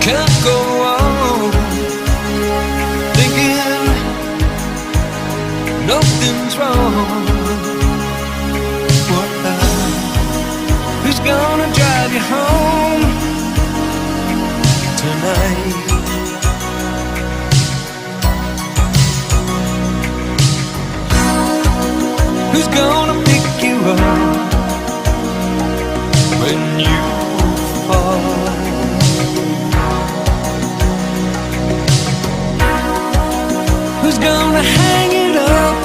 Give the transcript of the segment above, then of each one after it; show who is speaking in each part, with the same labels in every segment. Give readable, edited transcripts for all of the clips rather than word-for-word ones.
Speaker 1: can't go on thinking nothing's wrong. Who's gonna drive you home tonight? Who's gonna pick you up when you fall? Who's gonna hang it up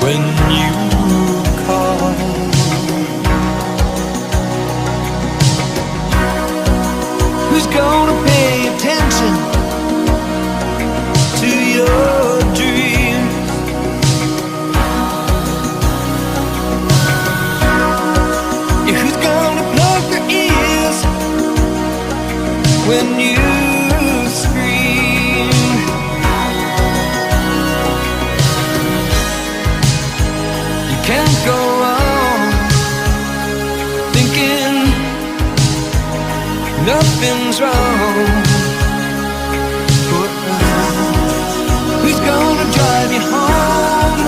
Speaker 1: when you call? Who's gonna pay attention to your dreams? Yeah, who's gonna plug their ears when you scream? You can't go on thinking nothing's wrong. Who's gonna drive you home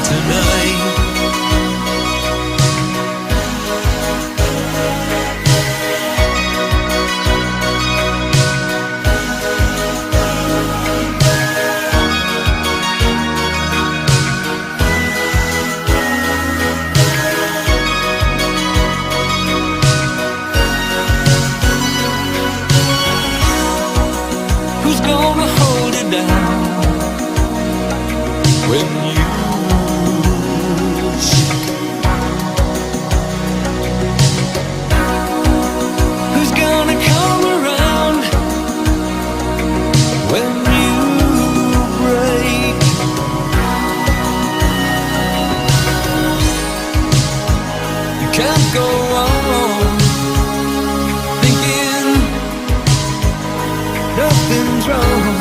Speaker 1: tonight? Who's gonna hold it down when you shake? Who's gonna come around when you break? You can't go on thinking nothing's wrong.